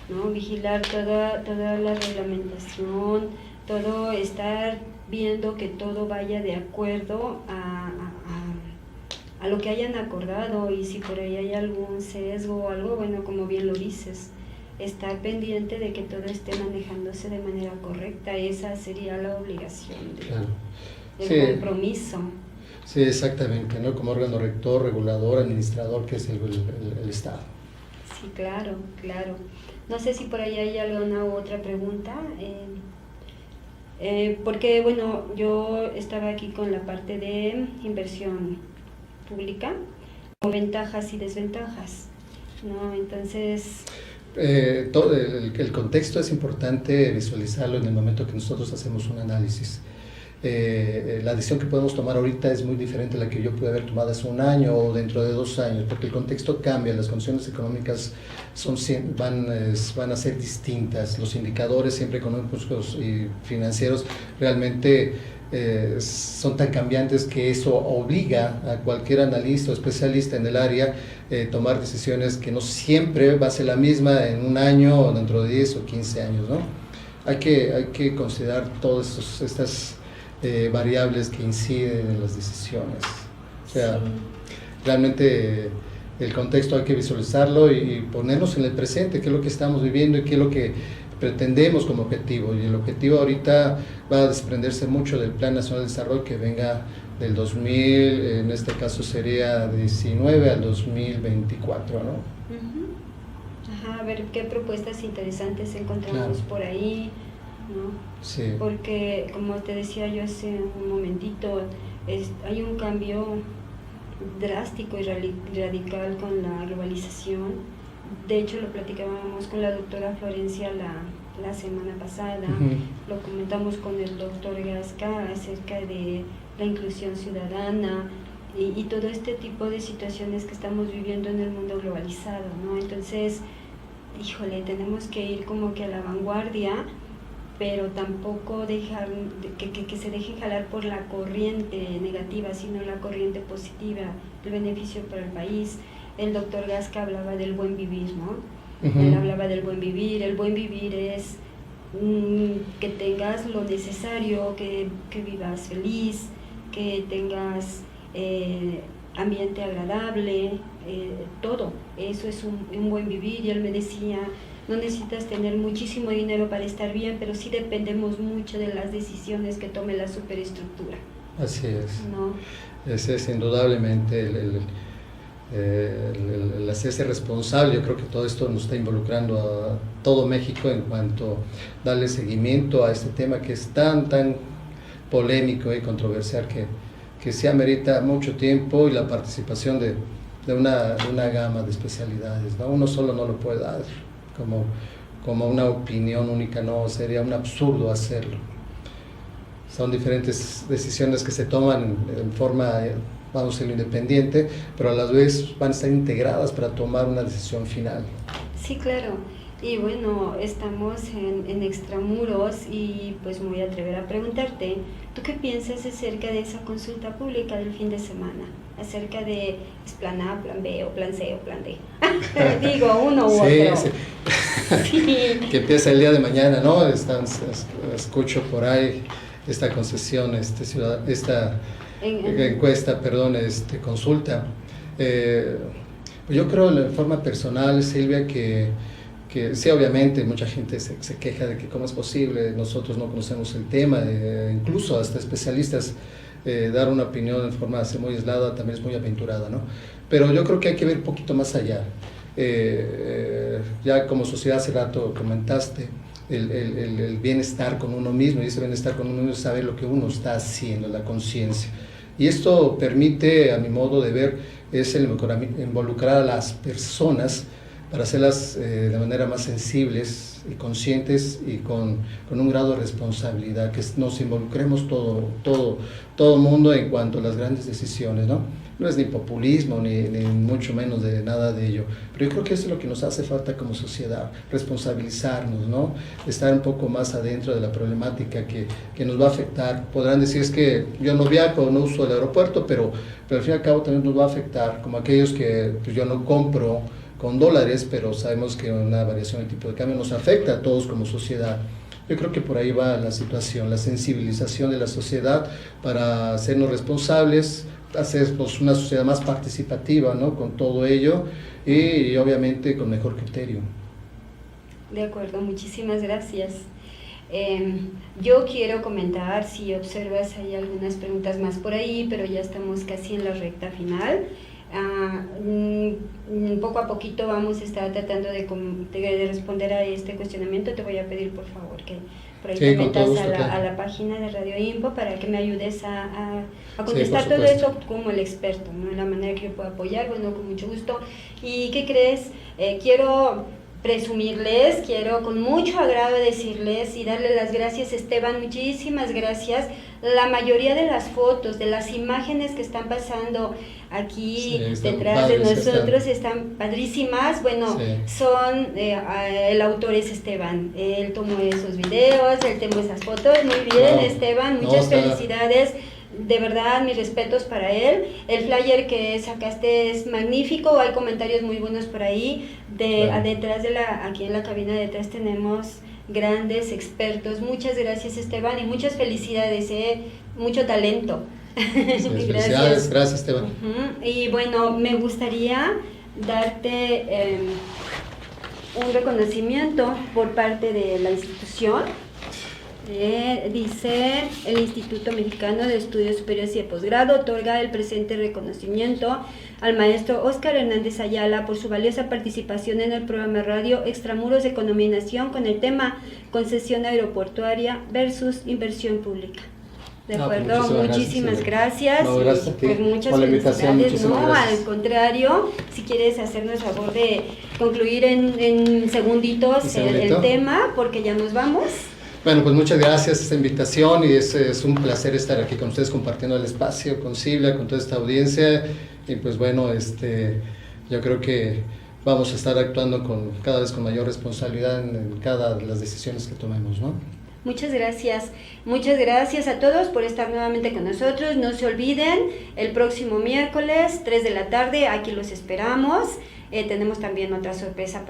¿no? Vigilar toda la reglamentación, todo, estar viendo que todo vaya de acuerdo a lo que hayan acordado, y si por ahí hay algún sesgo o algo, bueno, como bien lo dices, estar pendiente de que todo esté manejándose de manera correcta. Esa sería la obligación, Claro. el Sí. compromiso. Sí, exactamente, ¿no? Como órgano rector, regulador, administrador, que es el Estado. Sí, claro, claro. No sé si por ahí hay alguna otra pregunta, porque bueno, yo estaba aquí con la parte de inversión pública, con ventajas y desventajas, ¿no? Entonces... Todo el contexto es importante visualizarlo en el momento que nosotros hacemos un análisis. La decisión que podemos tomar ahorita es muy diferente a la que yo pude haber tomado hace un año o dentro de 2 años, porque el contexto cambia, las condiciones económicas van a ser distintas, los indicadores siempre económicos y financieros realmente son tan cambiantes que eso obliga a cualquier analista o especialista en el área tomar decisiones que no siempre va a ser la misma en un año o dentro de 10 o 15 años, ¿no? Hay que considerar todas estas variables que inciden en las decisiones. O sea, sí. Realmente el contexto hay que visualizarlo y ponernos en el presente, qué es lo que estamos viviendo y qué es lo que pretendemos como objetivo. Y el objetivo ahorita va a desprenderse mucho del Plan Nacional de Desarrollo que venga del 2000, en este caso sería 19 al 2024, ¿no? Ajá, a ver qué propuestas interesantes encontramos por ahí, ¿no? Sí. Porque, como te decía yo hace un momentito, hay un cambio drástico y radical con la globalización. De hecho, lo platicábamos con la doctora Florencia la semana pasada, lo comentamos con el doctor Gasca acerca de la inclusión ciudadana y todo este tipo de situaciones que estamos viviendo en el mundo globalizado, ¿no? Entonces, híjole, tenemos que ir como que a la vanguardia, pero tampoco dejar que se deje jalar por la corriente negativa, sino la corriente positiva, el beneficio para el país. El doctor Gasca hablaba del buen vivir, ¿no? Él hablaba del buen vivir. El buen vivir es que tengas lo necesario, que vivas feliz, que tengas ambiente agradable, todo. Eso es un buen vivir. Y él me decía, no necesitas tener muchísimo dinero para estar bien, pero sí dependemos mucho de las decisiones que tome la superestructura. Así es. ¿No? Ese es indudablemente el hacerse responsable. Yo creo que todo esto nos está involucrando a todo México en cuanto a darle seguimiento a este tema que es tan polémico y controversial que se amerita mucho tiempo y la participación de una gama de especialidades, ¿no? Uno solo no lo puede dar como una opinión única, no, sería un absurdo hacerlo. Son diferentes decisiones que se toman en forma, vamos a decirlo, independiente, pero a la vez van a estar integradas para tomar una decisión final. Sí, claro. Y bueno, estamos en Extramuros y pues me voy a atrever a preguntarte, ¿tú qué piensas acerca de esa consulta pública del fin de semana? Acerca de ¿es plan A, plan B o plan C o plan D? Digo, uno u otro. Sí. Sí. Que empieza el día de mañana, ¿no? Escucho por ahí esta concesión, encuesta, perdón, consulta. Yo creo de forma personal, Silvia, que sí, obviamente mucha gente se queja de que cómo es posible, nosotros no conocemos el tema, incluso hasta especialistas dar una opinión en forma así muy aislada también es muy aventurada, ¿no? Pero yo creo que hay que ver un poquito más allá. Ya como sociedad hace rato comentaste, el bienestar con uno mismo, y ese bienestar con uno mismo es saber lo que uno está haciendo, la conciencia. Y esto permite, a mi modo de ver, es el involucrar a las personas para hacerlas de manera más sensibles y conscientes y con un grado de responsabilidad, que nos involucremos todo el mundo en cuanto a las grandes decisiones, ¿no? No es ni populismo, ni mucho menos de nada de ello, pero yo creo que eso es lo que nos hace falta como sociedad, responsabilizarnos, ¿no? Estar un poco más adentro de la problemática que nos va a afectar. Podrán decir, es que yo no viajo, no uso el aeropuerto, pero al fin y al cabo también nos va a afectar, como aquellos que pues, yo no compro con dólares, pero sabemos que una variación del tipo de cambio nos afecta a todos como sociedad. Yo creo que por ahí va la situación, la sensibilización de la sociedad para hacernos responsables, hacernos una sociedad más participativa, ¿no? Con todo ello y obviamente con mejor criterio. De acuerdo, muchísimas gracias. Yo quiero comentar, si observas, hay algunas preguntas más por ahí, pero ya estamos casi en la recta final. Poco a poquito vamos a estar tratando de responder a este cuestionamiento. Te voy a pedir por favor que por ahí te metas a la página de Radio Info para que me ayudes a contestar todo esto como el experto, ¿no? En la manera que yo pueda apoyar, bueno, con mucho gusto. ¿Y qué crees? Quiero presumirles, quiero con mucho agrado decirles y darle las gracias, Esteban, muchísimas gracias. La mayoría de las fotos, de las imágenes que están pasando aquí detrás de nosotros están padrísimas. Bueno, son, el autor es Esteban, él tomó esos videos, él tomó esas fotos. Muy bien, Esteban, muchas felicidades. De verdad, mis respetos para él. El flyer que sacaste es magnífico, hay comentarios muy buenos por ahí. Detrás aquí en la cabina detrás tenemos grandes expertos. Muchas gracias, Esteban, y muchas felicidades, mucho talento. Felicidades, gracias, Esteban. Y bueno, me gustaría darte un reconocimiento por parte de la institución. Dice: el Instituto Mexicano de Estudios Superiores y de Posgrado otorga el presente reconocimiento al maestro Óscar Hernández Ayala por su valiosa participación en el programa radio Extramuros Economía y Nación con el tema Concesión aeroportuaria versus inversión pública. De acuerdo, muchísimas gracias. No, gracias a ti pues muchas por la invitación. felicidades. No, al contrario, si quieres hacernos el favor de concluir en segunditos el tema, porque ya nos vamos. Bueno, pues muchas gracias por esta invitación y es un placer estar aquí con ustedes compartiendo el espacio con Silvia, con toda esta audiencia y pues bueno, yo creo que vamos a estar actuando cada vez con mayor responsabilidad en cada de las decisiones que tomemos, ¿no? Muchas gracias a todos por estar nuevamente con nosotros. No se olviden, el próximo miércoles, 3 de la tarde, aquí los esperamos. Tenemos también otra sorpresa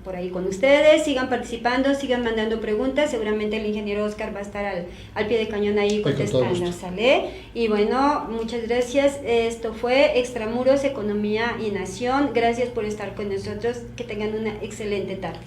por ahí con ustedes. Sigan participando, sigan mandando preguntas. Seguramente el ingeniero Óscar va a estar al pie de cañón ahí contestando, ¿sale? Y bueno, muchas gracias. Esto fue Extramuros, Economía y Nación. Gracias por estar con nosotros. Que tengan una excelente tarde.